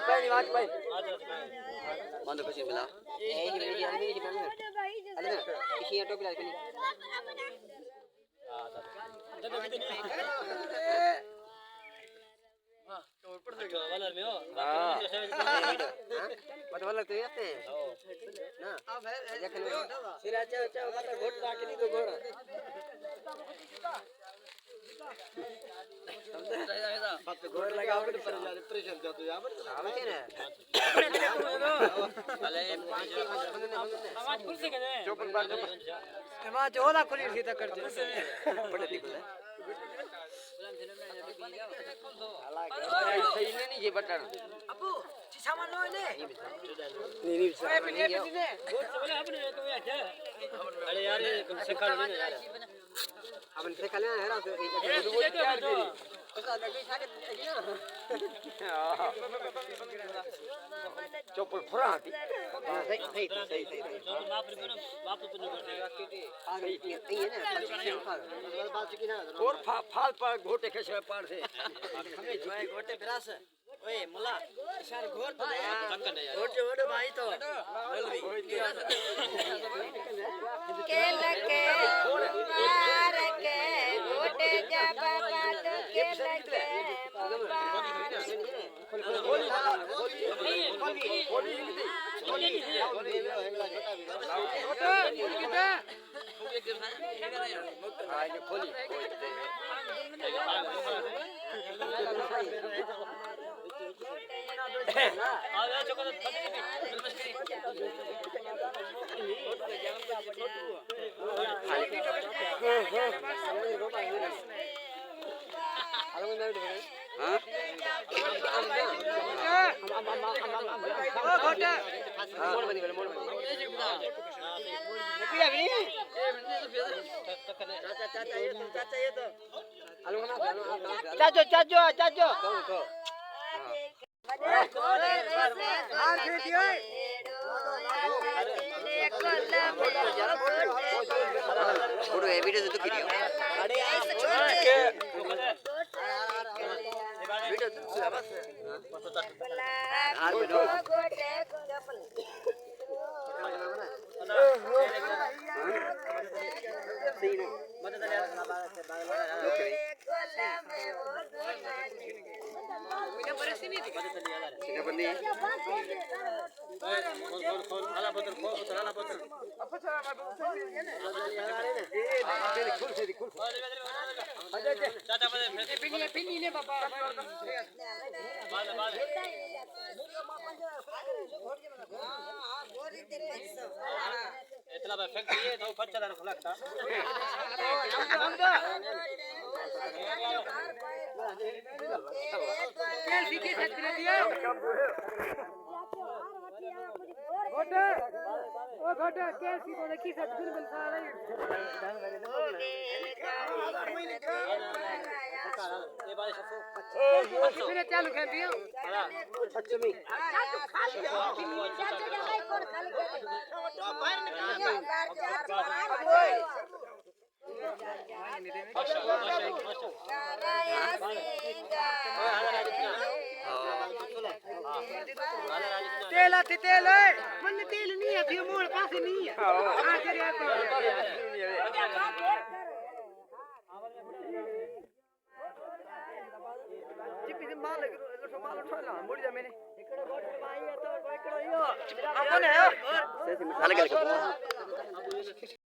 पानी वाच पानी बंद कुछ मिला ए ही अरे किसी ऑटो पे पहले हां तो ऊपर से वाला में हो मत वाला तो आते ना फिर अच्छा अच्छा मतलब घोट रख नहीं तो घोड़ा बात घोड़ लगा पर प्रेशर जातो यहां पर आवे छे ने भले आवाज खुल से के चोपन बार एमा जोला खुली सीधा कर दे पड़ती खुले सही नहीं ये बटन अबू जी सामान लो ने नहीं सामान नहीं है बोले अपने तो है अरे यार कम से खा लेना यार अपन से खा लेना है एक चार दे उसका लगी सारे चोपल फुरा आती सही बाप तो नहीं करते आ गई ये ना और फाल पर घोटे के पार से हमें जोए घोटे बिरास ओए मुला इशार घोर तो घोटे ओडो भाई तो के लगे मार के घोटे जब बात के लगे चाचो वीडियो तो वीडियो इतना फैक्ट्री है तो खर्चा ना लगता तेल सीधे सच कर दिया घोटे ओ घोटे तेल सीधे देखी सच कर मिलता है ये बारे सबको फिर चालू कर दियो पश्चिमी चाचू खाली चाचू के भाई कौन खाली बाहर तेल आती तेल है मन तेल नहीं है फिर मोड़ पास नहीं है हां तेरे को चिपी माल लो माल उठा मुड़ जा मैंने इकडे गोट भाई है तो इकडे यो अपन है और अलग अलग